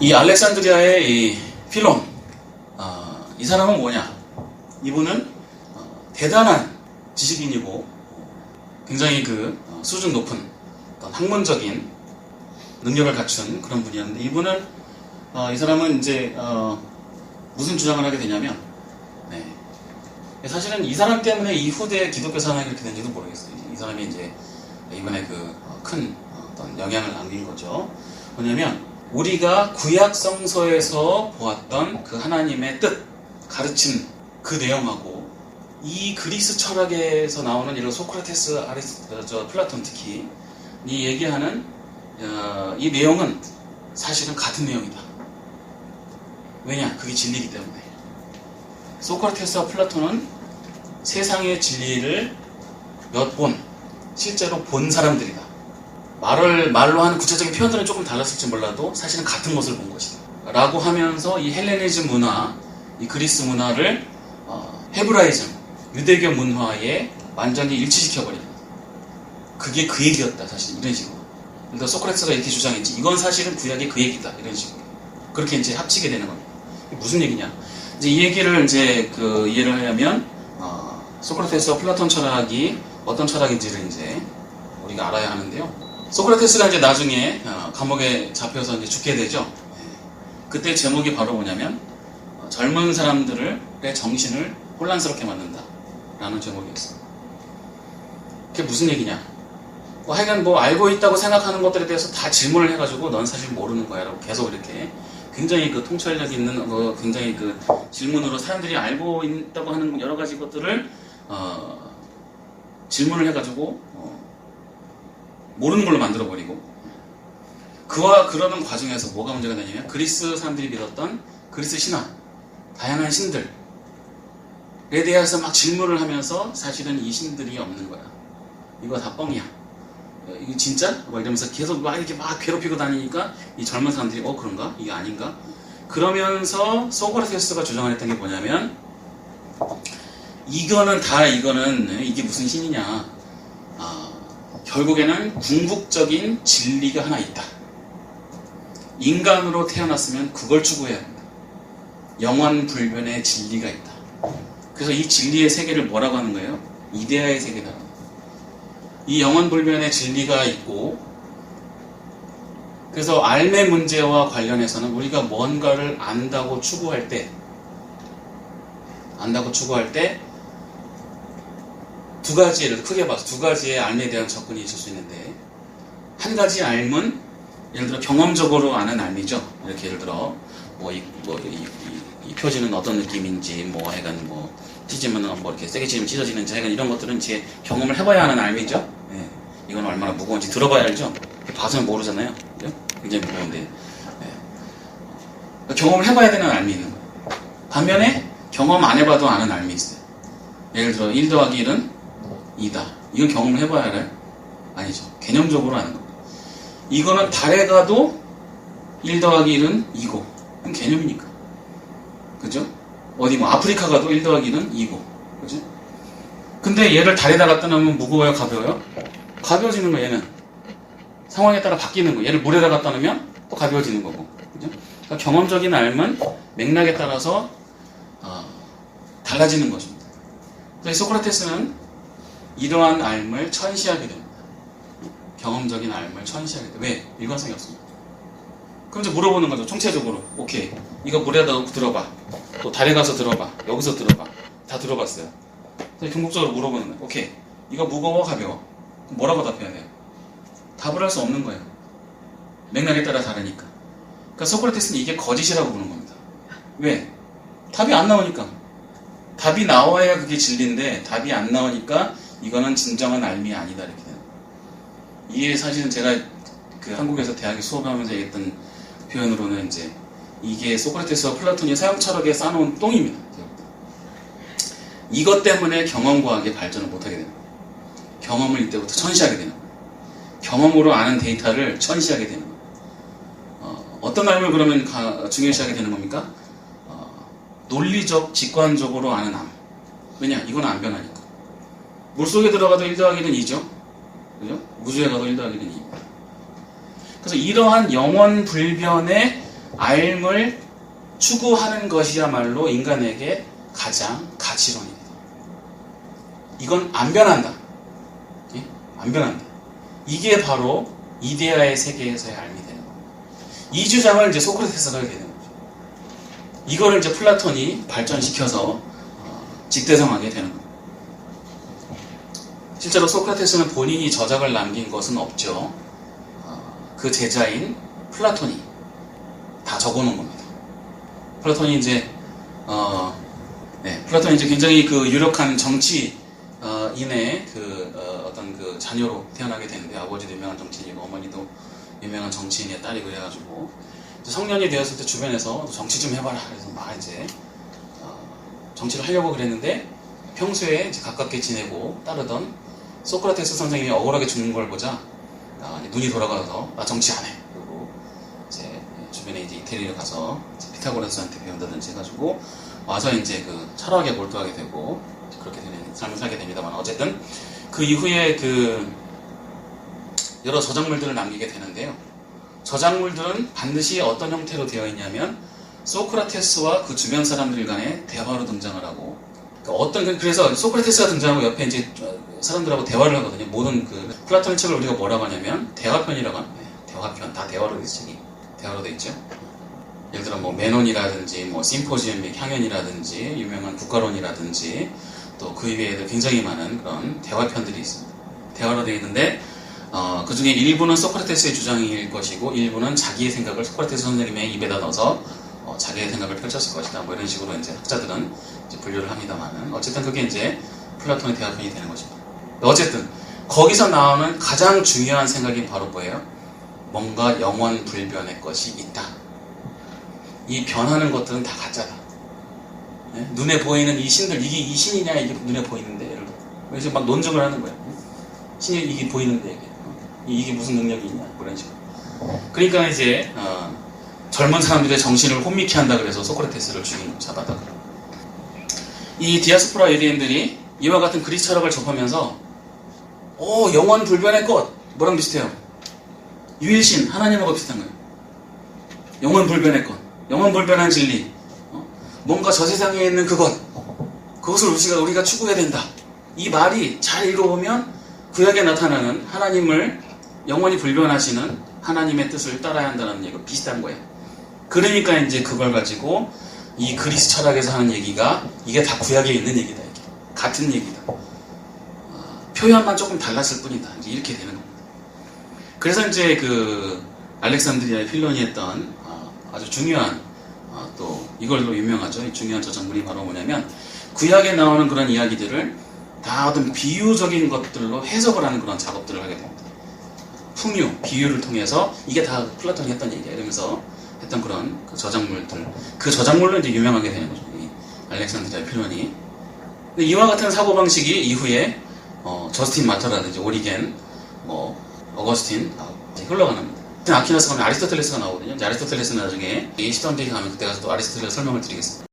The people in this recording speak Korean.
이 알렉산드리아의 이 필론, 이 사람은 뭐냐? 이분은 대단한 지식인이고 굉장히 그 수준 높은 어떤 학문적인 능력을 갖춘 그런 분이었는데, 이분은 이 사람은 이제 무슨 주장을 하게 되냐면, 사실은 이 사람 때문에 이후대 기독교 사상이 그렇게 된지도 모르겠어요. 이 사람이 이제 이번에 그 큰 어떤 영향을 남긴 거죠. 뭐냐면, 우리가 구약 성서에서 보았던 그 하나님의 뜻, 가르침, 그 내용하고 이 그리스 철학에서 나오는 이런 소크라테스, 플라톤 특히 이 얘기하는 이 내용은 사실은 같은 내용이다. 왜냐? 그게 진리이기 때문에. 소크라테스와 플라톤은 세상의 진리를 몇 번 실제로 본 사람들이다. 말로 하는 구체적인 표현들은 조금 달랐을지 몰라도 사실은 같은 것을 본 것이다 라고 하면서 이 헬레니즘 문화, 이 그리스 문화를 헤브라이즘, 유대교 문화에 완전히 일치시켜버립니다. 그게 그 얘기였다, 사실. 이런 식으로. 그래서 소크라테스가 이렇게 주장했지, 이건 사실은 구약의 그 얘기다, 이런 식으로. 그렇게 이제 합치게 되는 겁니다. 무슨 얘기냐? 이제 이 얘기를 이제 이해를 하려면 소크라테스와 플라톤 철학이 어떤 철학인지를 이제 우리가 알아야 하는데요. 소크라테스가 이제 나중에 감옥에 잡혀서 이제 죽게 되죠. 그때 제목이 바로 뭐냐면, 젊은 사람들의 정신을 혼란스럽게 만든다 라는 제목이었어요. 그게 무슨 얘기냐? 하여간 알고 있다고 생각하는 것들에 대해서 다 질문을 해가지고 넌 사실 모르는 거야 라고 계속 이렇게 굉장히 그 통찰력 있는 굉장히 그 질문으로 사람들이 알고 있다고 하는 여러 가지 것들을 질문을 해가지고 모르는 걸로 만들어버리고, 그와 그러는 과정에서 뭐가 문제가 되냐면, 그리스 사람들이 믿었던 그리스 신화, 다양한 신들에 대해서 막 질문을 하면서 사실은 이 신들이 없는 거야. 이거 다 뻥이야. 이거 진짜? 막 이러면서 계속 막 이렇게 막 괴롭히고 다니니까 이 젊은 사람들이 그런가? 이게 아닌가? 그러면서 소크라테스가 주장을 했던 게 뭐냐면, 이게 무슨 신이냐? 결국에는 궁극적인 진리가 하나 있다. 인간으로 태어났으면 그걸 추구해야 한다. 영원불변의 진리가 있다. 그래서 이 진리의 세계를 뭐라고 하는 거예요? 이데아의 세계다. 이 영원불변의 진리가 있고, 그래서 알매 문제와 관련해서는 우리가 뭔가를 안다고 추구할 때 두 가지, 예를 들어 크게 봐서 두 가지의 알매에 대한 접근이 있을 수 있는데, 한 가지 알면 예를 들어 경험적으로 아는 알미죠. 이렇게 예를 들어 이 표지는 어떤 느낌인지, 하여간 찢으면 이렇게 세게 찢으면 찢어지는지, 하여간 이런 것들은 제 경험을 해봐야 하는 알미죠. 이건 얼마나 무거운지 들어봐야 알죠. 봐서는 모르잖아요. 그죠? 굉장히 무거운데 경험을 해봐야 되는 알미 있는 거예요. 반면에 경험 안 해봐도 아는 알미 있어요. 예를 들어 1 더하기 1은 2다. 이건 경험을 해봐야 알아요? 아니죠. 개념적으로 아는 겁니다. 이거는 달에 가도 1 더하기 1은 2고, 그건 개념이니까. 그죠? 아프리카 가도 1 더하기 1은 2고. 그죠? 근데 얘를 달에다 갖다 놓으면 무거워요? 가벼워요? 가벼워지는 거예요, 얘는. 상황에 따라 바뀌는 거예요. 얘를 물에다 갖다 놓으면 또 가벼워지는 거고. 그죠? 그러니까 경험적인 알면 맥락에 따라서 달라지는 것입니다. 그래서 소크라테스는 이러한 알을 천시하게 됩니다. 경험적인 알을 천시하게 됩니다. 왜? 일관성이 없습니다. 그럼 이제 물어보는 거죠. 총체적으로. 오케이, 이거 물에다 넣고 들어봐. 또 달에 가서 들어봐. 여기서 들어봐. 다 들어봤어요. 그래서 궁극적으로 물어보는 거예요. 오케이, 이거 무거워, 가벼워? 그럼 뭐라고 답해야 돼요? 답을 할 수 없는 거예요. 맥락에 따라 다르니까. 그러니까 소크라테스는 이게 거짓이라고 부르는 겁니다. 왜? 답이 안 나오니까. 답이 나와야 그게 진리인데 답이 안 나오니까 이거는 진정한 알미 아니다, 이렇게 되는 거예요. 이게 사실은 제가 한국에서 대학에 수업하면서 얘기했던 표현으로는 이제 이게 소크라테스와 플라톤이 서양 철학에 쌓아놓은 똥입니다. 이것 때문에 경험과학의 발전을 못하게 되는 거예요. 경험을 이때부터 천시하게 되는 거예요. 경험으로 아는 데이터를 천시하게 되는 거예요. 어떤 알을 그러면 중요시하게 되는 겁니까? 논리적, 직관적으로 아는 암. 왜냐? 이건 안 변하니까. 물속에 들어가도 1 더하기 1은 2죠. 그죠? 우주에 가도 1 더하기 1은 2입니다. 그래서 이러한 영원 불변의 알을 추구하는 것이야말로 인간에게 가장 가치론입니다. 이건 안 변한다. 예? 안 변한다. 이게 바로 이데아의 세계에서의 알미 되는 겁니다. 이 주장을 이제 소크라테스가 하게 되는 거죠. 이거를 이제 플라톤이 발전시켜서 직대성하게 되는 겁니다. 실제로 소크라테스는 본인이 저작을 남긴 것은 없죠. 그 제자인 플라톤이 다 적어놓은 겁니다. 플라톤이 이제 플라톤이 이제 굉장히 그 유력한 정치인의 어떤 그 자녀로 태어나게 되는데, 아버지도 유명한 정치인이고 어머니도 유명한 정치인의 딸이고 그래가지고 성년이 되었을 때 주변에서 정치 좀 해봐라 그래서 막 이제 정치를 하려고 그랬는데, 평소에 이제 가깝게 지내고 따르던 소크라테스 선생님이 억울하게 죽는 걸 보자 눈이 돌아가서 나 정치 안 해. 그리고 이제 주변에 이제 이태리를 가서 피타고라스한테 배운다든지 해가지고 와서 이제 그 철학에 몰두하게 되고 그렇게 되는 삶을 살게 됩니다만, 어쨌든 그 이후에 그 여러 저작물들을 남기게 되는데요. 저작물들은 반드시 어떤 형태로 되어 있냐면 소크라테스와 그 주변 사람들 간의 대화로 등장을 하고, 그래서 소크라테스가 등장하고 옆에 이제 사람들하고 대화를 하거든요. 모든 그 플라톤의 책을 우리가 뭐라고 하냐면 대화편이라고 합니다. 대화편, 다 대화로 돼 있죠. 대화로 돼 있죠. 예를 들어 뭐 메논이라든지 뭐 심포지엄 및 향연이라든지 유명한 국가론이라든지 또 그 이외에도 굉장히 많은 그런 대화편들이 있습니다. 대화로 되어 있는데 그 중에 일부는 소크라테스의 주장일 것이고 일부는 자기의 생각을 소크라테스 선생님의 입에다 넣어서 자기의 생각을 펼쳤을 것이다. 뭐 이런 식으로 이제 학자들은 이제 분류를 합니다만은, 어쨌든 그게 이제 플라톤의 대화편이 되는 것입니다. 어쨌든 거기서 나오는 가장 중요한 생각이 바로 뭐예요? 뭔가 영원 불변의 것이 있다. 이 변하는 것들은 다 가짜다. 네? 눈에 보이는 이 신들, 이게 이 신이냐, 이게 눈에 보이는데, 예를 들어. 그래서 막 논증을 하는 거예요. 신이 이게 보이는데, 이게 무슨 능력이 있냐, 그런 식으로. 그러니까 이제, 젊은 사람들의 정신을 혼미케 한다 그래서 소크라테스를 죽인 거죠, 잡아다가. 이 디아스포라 유대인들이 이와 같은 그리스 철학을 접하면서, 영원 불변의 것, 뭐랑 비슷해요? 유일신, 하나님하고 비슷한 거예요. 영원 불변의 것, 영원 불변한 진리, 뭔가 저 세상에 있는 그것을 우리가 추구해야 된다. 이 말이 잘 읽어보면 구약에 나타나는 하나님을 영원히 불변하시는 하나님의 뜻을 따라야 한다는 얘기가 비슷한 거예요. 그러니까 이제 그걸 가지고 이 그리스 철학에서 하는 얘기가 이게 다 구약에 있는 얘기다. 이게. 같은 얘기다. 표현만 조금 달랐을 뿐이다. 이제 이렇게 되는 겁니다. 그래서 이제 그 알렉산드리아의 필론이 했던 아주 중요한 또 이걸로 유명하죠. 중요한 저작물이 바로 뭐냐면 구약에 나오는 그런 이야기들을 다 어떤 비유적인 것들로 해석을 하는 그런 작업들을 하게 됩니다. 풍유, 비유를 통해서 이게 다 플라톤이 했던 얘기야 이러면서 했던 그런 그 저작물들, 그 저작물로 이제 유명하게 되는 거죠. 이 알렉산드리아 필론이. 근데 이와 같은 사고방식이 이후에 저스틴 마터라든지 오리겐, 어거스틴 흘러가는 겁니다. 아퀴나스 가면 아리스토텔레스가 나오거든요. 아리스토텔레스는 나중에 이 시던데이 가면 그때 가서 또 아리스토텔레스 설명을 드리겠습니다.